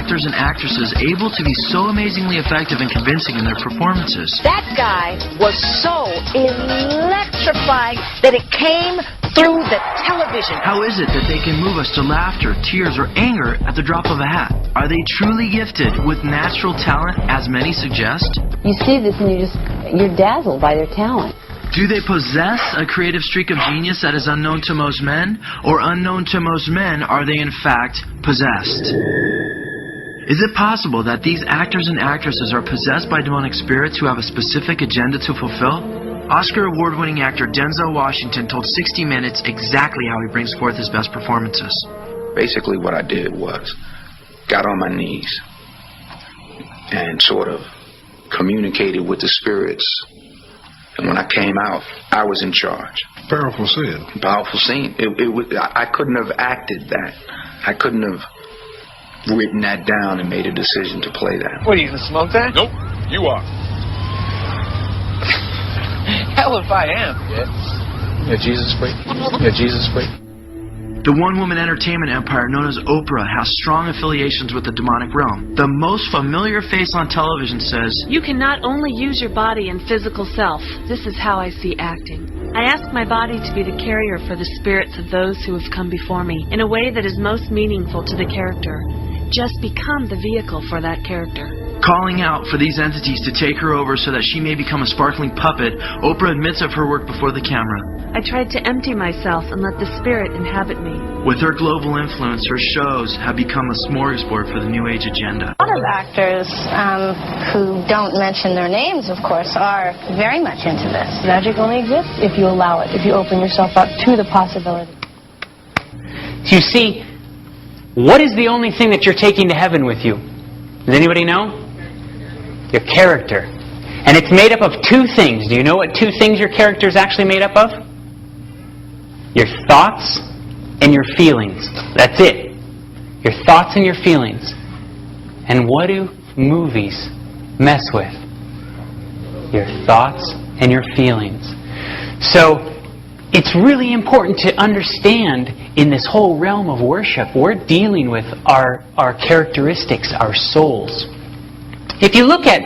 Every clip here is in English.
actors and actresses able to be so amazingly effective and convincing in their performances? That guy was so electrifying that it came through the television. How is it that they can move us to laughter, tears, or anger at the drop of a hat? Are they truly gifted with natural talent, as many suggest? You see this and you're dazzled by their talent. Do they possess a creative streak of genius that is unknown to most men? Or unknown to most men, are they in fact possessed? Is it possible that these actors and actresses are possessed by demonic spirits who have a specific agenda to fulfill? Oscar award-winning actor Denzel Washington told 60 Minutes exactly how he brings forth his best performances. Basically what I did was got on my knees and sort of communicated with the spirits. And when I came out, I was in charge. Powerful scene. Powerful scene. I couldn't have acted that. I couldn't have written that down and made a decision to play that. What, are you going to smoke that? Nope, you are. Hell if I am. Yeah, Jesus freak. Yeah, Jesus freak. The one-woman entertainment empire known as Oprah has strong affiliations with the demonic realm. The most familiar face on television says, "You can not only use your body and physical self. This is how I see acting. I ask my body to be the carrier for the spirits of those who have come before me in a way that is most meaningful to the character. Just become the vehicle for that character." Calling out for these entities to take her over so that she may become a sparkling puppet, Oprah admits of her work before the camera. I tried to empty myself and let the spirit inhabit me. With her global influence, her shows have become a smorgasbord for the New Age agenda. A lot of actors who don't mention their names, of course, are very much into this. Magic only exists if you allow it, if you open yourself up to the possibility. So you see, what is the only thing that you're taking to heaven with you? Does anybody know? Your character. And it's made up of two things. Do you know what two things your character is actually made up of? Your thoughts and your feelings. That's it. Your thoughts and your feelings. And what do movies mess with? Your thoughts and your feelings. So, it's really important to understand in this whole realm of worship, we're dealing with our characteristics, our souls. If you look at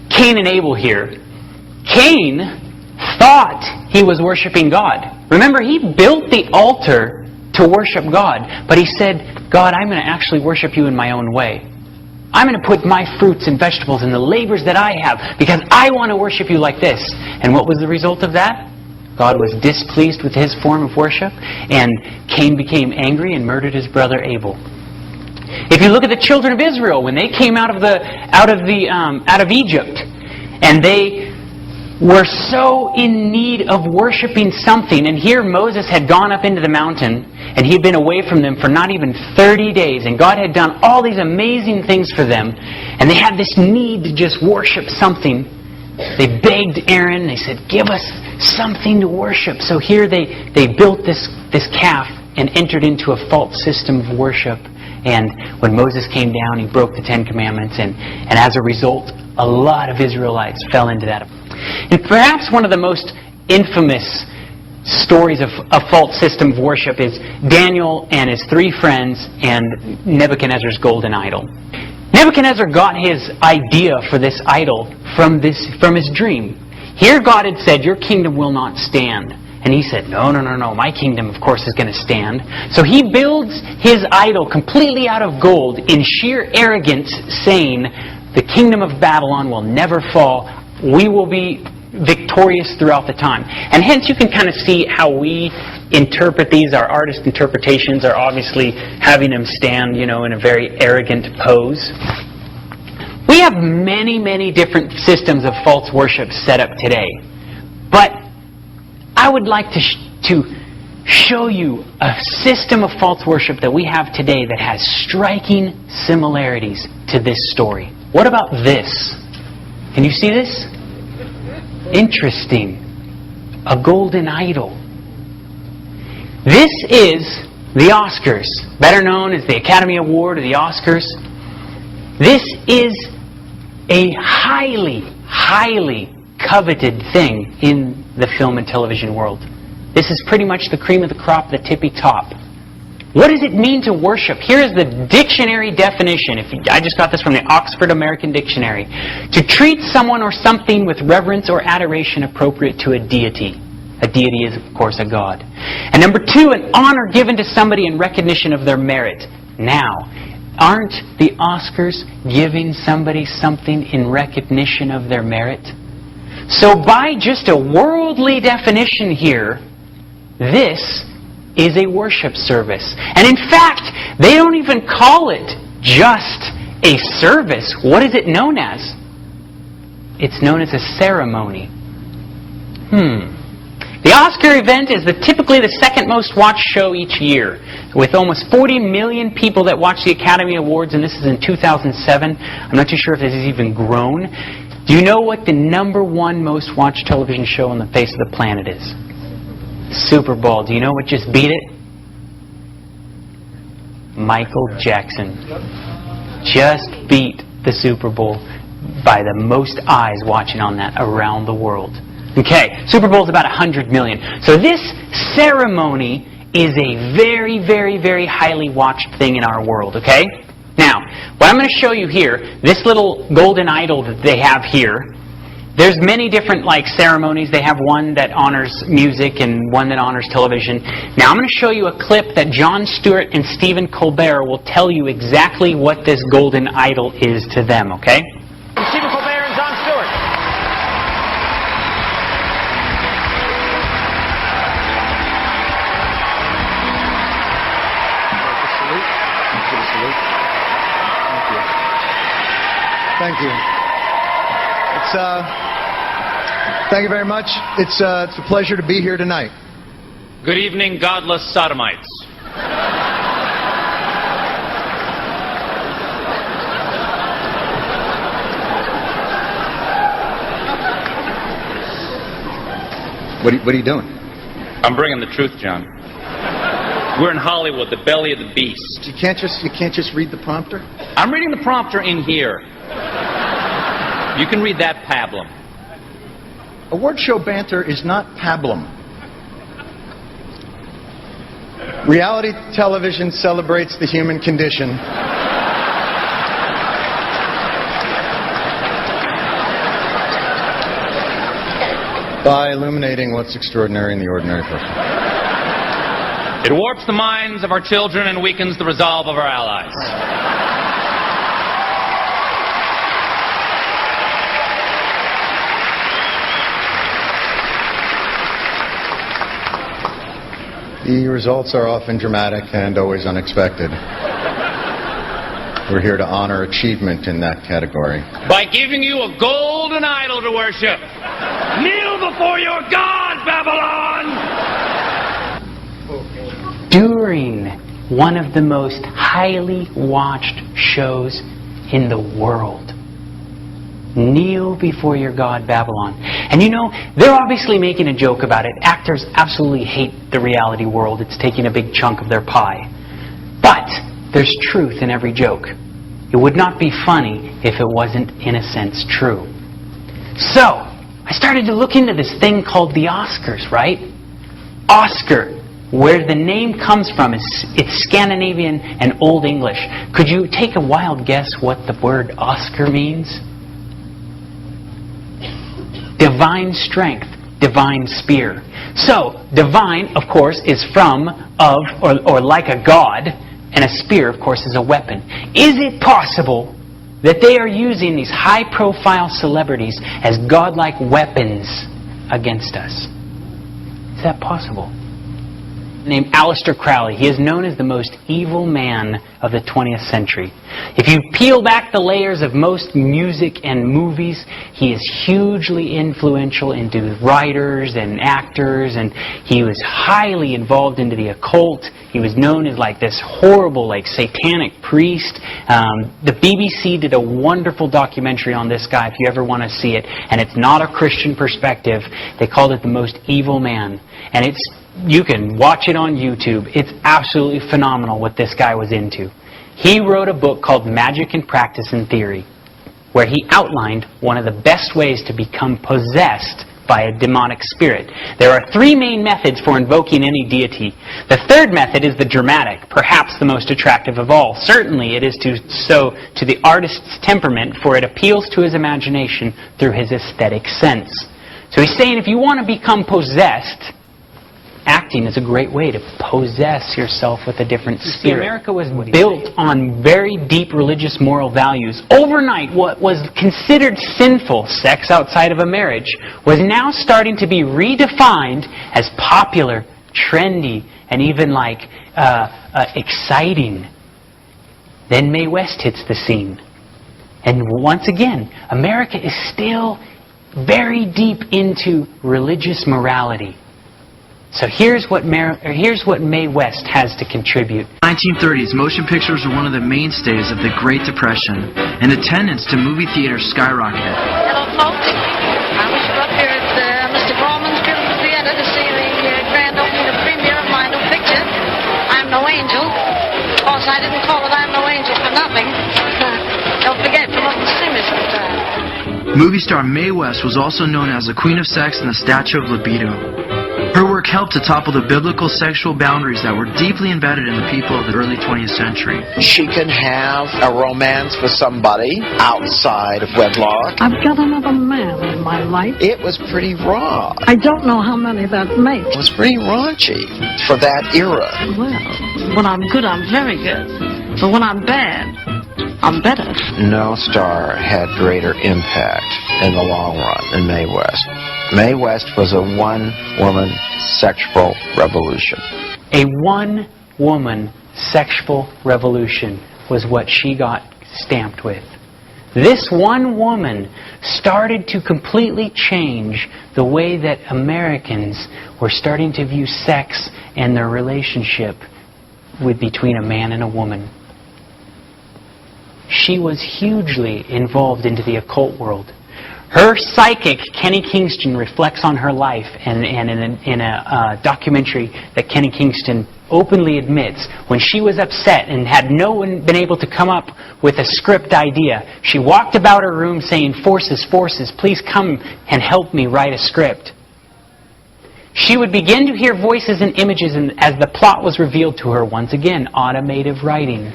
Cain and Abel here, Cain thought he was worshiping God. Remember, he built the altar to worship God, but he said, "God, I'm going to actually worship you in my own way. I'm going to put my fruits and vegetables and the labors that I have because I want to worship you like this." And what was the result of that? God was displeased with his form of worship, and Cain became angry and murdered his brother Abel. If you look at the children of Israel, when they came out of Egypt, and they were so in need of worshiping something, and here Moses had gone up into the mountain, and he had been away from them for not even 30 days, and God had done all these amazing things for them, and they had this need to just worship something. They begged Aaron, they said, "Give us something to worship." So here they built this calf and entered into a false system of worship. And when Moses came down, he broke the 10 Commandments, and as a result, a lot of Israelites fell into that. And perhaps one of the most infamous stories of a false system of worship is Daniel and his 3 friends and Nebuchadnezzar's golden idol. Nebuchadnezzar got his idea for this idol from his dream. Here God had said, "Your kingdom will not stand." And he said, no, my kingdom, of course, is going to stand. So he builds his idol completely out of gold in sheer arrogance, saying, "The kingdom of Babylon will never fall. We will be victorious throughout the time." And hence you can kind of see how we interpret these. Our artist interpretations are obviously having them stand, in a very arrogant pose. We have many, many different systems of false worship set up today. But I would like to show you a system of false worship that we have today that has striking similarities to this story. What about this? Can you see this? Interesting. A golden idol. This is the Oscars, better known as the Academy Award or the Oscars. This is a highly, highly coveted thing in the film and television world. This is pretty much the cream of the crop, the tippy top. What does it mean to worship? Here is the dictionary definition. I just got this from the Oxford American Dictionary. To treat someone or something with reverence or adoration appropriate to a deity. A deity is, of course, a god. And number 2, an honor given to somebody in recognition of their merit. Now, aren't the Oscars giving somebody something in recognition of their merit? So by just a worldly definition here, this is a worship service. And in fact, they don't even call it just a service. What is it known as? It's known as a ceremony. The Oscar event is typically the second most watched show each year, with almost 40 million people that watch the Academy Awards, and this is in 2007. I'm not too sure if this has even grown. Do you know what the #1 most watched television show on the face of the planet is? Super Bowl. Do you know what just beat it? Michael Jackson. Just beat the Super Bowl by the most eyes watching on that around the world. Okay, Super Bowl is about 100 million. So this ceremony is a very, very, very highly watched thing in our world, okay? Now, what I'm going to show you here, this little golden idol that they have here, there's many different ceremonies. They have one that honors music and one that honors television. Now I'm going to show you a clip that Jon Stewart and Stephen Colbert will tell you exactly what this golden idol is to them, okay? Stephen Colbert and Jon Stewart. Thank you. Thank you very much. It's a pleasure to be here tonight. Good evening, godless sodomites. What are you doing? I'm bringing the truth, John. We're in Hollywood, the belly of the beast. You can't just read the prompter? I'm reading the prompter in here. You can read that pablum. Award show banter is not pablum. Reality television celebrates the human condition. By illuminating what's extraordinary in the ordinary person. It warps the minds of our children and weakens the resolve of our allies. The results are often dramatic and always unexpected. We're here to honor achievement in that category. By giving you a golden idol to worship. Kneel before your God, Babylon! During one of the most highly watched shows in the world. Kneel before your God, Babylon. And they're obviously making a joke about it. Actors absolutely hate the reality world. It's taking a big chunk of their pie. But there's truth in every joke. It would not be funny if it wasn't, in a sense, true. So, I started to look into this thing called the Oscars, right? Oscar, where the name comes from, it's Scandinavian and Old English. Could you take a wild guess what the word Oscar means? Divine strength, divine spear. So, divine, of course, is from, of, or like a god, and a spear, of course, is a weapon. Is it possible that they are using these high-profile celebrities as godlike weapons against us? Is that possible? Named Aleister Crowley. He is known as the most evil man of the 20th century. If you peel back the layers of most music and movies, he is hugely influential into writers and actors, and he was highly involved into the occult. He was known as this horrible, satanic priest. The BBC did a wonderful documentary on this guy if you ever want to see it, and it's not a Christian perspective. They called it The Most Evil Man, and you can watch it on YouTube. It's absolutely phenomenal what this guy was into. He wrote a book called Magic in Practice and Theory, where he outlined one of the best ways to become possessed by a demonic spirit. There are three main methods for invoking any deity. The third method is the dramatic, perhaps the most attractive of all. Certainly it is to the artist's temperament, for it appeals to his imagination through his aesthetic sense. So he's saying if you want to become possessed, acting is a great way to possess yourself with a different spirit. America was built on very deep religious moral values. Overnight, what was considered sinful, sex outside of a marriage, was now starting to be redefined as popular, trendy, and even like exciting. Then Mae West hits the scene. And once again, America is still very deep into religious morality. So here's what Mae West has to contribute. 1930s, motion pictures were one of the mainstays of the Great Depression, and attendance to movie theaters skyrocketed. Hello, folks. I'm up here at Mr. Bowman's Beautiful Theater to see the grand opening of premiere of my new picture, I'm No Angel. Of course, I didn't call it I'm No Angel for nothing. Don't forget, come up and see me sometime. Movie star Mae West was also known as the Queen of Sex and the Statue of Libido. Her work helped to topple the biblical sexual boundaries that were deeply embedded in the people of the early 20th century. She can have a romance with somebody outside of wedlock. I've got another man in my life. It was pretty raw. I don't know how many that makes. It was pretty raunchy for that era. Well, when I'm good, I'm very good. But when I'm bad, I'm better. No star had greater impact in the long run than Mae West. Mae West was a one-woman sexual revolution. A one-woman sexual revolution was what she got stamped with. This one woman started to completely change the way that Americans were starting to view sex and their relationship between a man and a woman. She was hugely involved into the occult world. Her psychic, Kenny Kingston, reflects on her life, and in a documentary that Kenny Kingston openly admits, when she was upset and had no one been able to come up with a script idea, she walked about her room saying, "Forces, forces, please come and help me write a script." She would begin to hear voices and images as the plot was revealed to her. Once again, automative writing.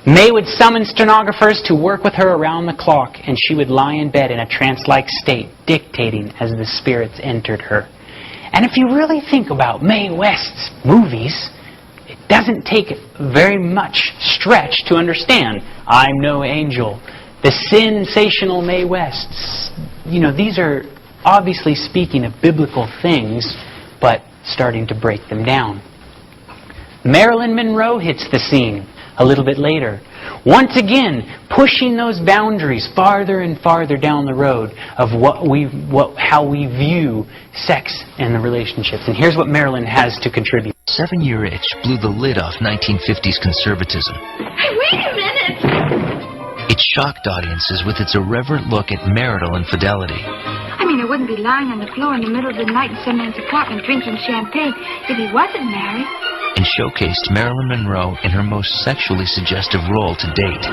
Mae would summon stenographers to work with her around the clock, and she would lie in bed in a trance-like state, dictating as the spirits entered her. And if you really think about Mae West's movies, it doesn't take very much stretch to understand I'm No Angel, the sensational Mae Wests. You know, these are obviously speaking of biblical things, but starting to break them down. Marilyn Monroe hits the scene a little bit later. Once again, pushing those boundaries farther and farther down the road of how we view sex and the relationships. And here's what Marilyn has to contribute. 7-year itch blew the lid off 1950s conservatism. Hey, wait a minute! It shocked audiences with its irreverent look at marital infidelity. I mean, I wouldn't be lying on the floor in the middle of the night in some man's apartment drinking champagne if he wasn't married. And showcased Marilyn Monroe in her most sexually suggestive role to date.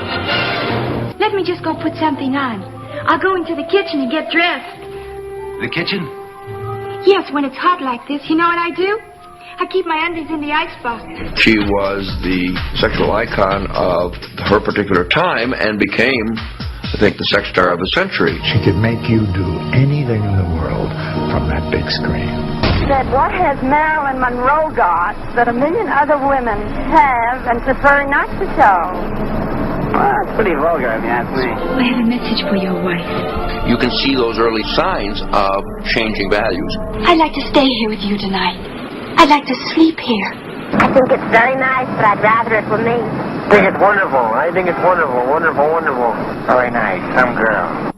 Let me just go put something on. I'll go into the kitchen and get dressed. The kitchen? Yes, when it's hot like this, you know what I do? I keep my undies in the icebox. She was the sexual icon of her particular time and became, I think, the sex star of the century. She could make you do anything in the world from that big screen. Said, what has Marilyn Monroe got that a million other women have and prefer not to show? Well, it's pretty vulgar, if you ask me. I have a message for your wife. You can see those early signs of changing values. I'd like to stay here with you tonight. I'd like to sleep here. I think it's very nice, but I'd rather it were me. I think it's wonderful. I think it's wonderful, wonderful, wonderful. Very nice. Some girl.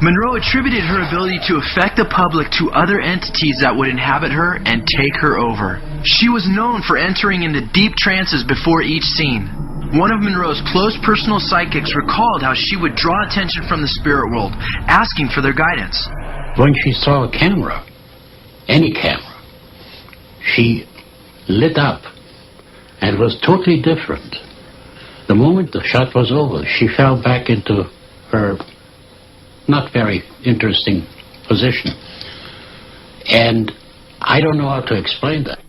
Monroe attributed her ability to affect the public to other entities that would inhabit her and take her over. She was known for entering into deep trances before each scene. One of Monroe's close personal psychics recalled how she would draw attention from the spirit world, asking for their guidance. When she saw a camera, any camera, she lit up and was totally different. The moment the shot was over, she fell back into her not very interesting position. And I don't know how to explain that.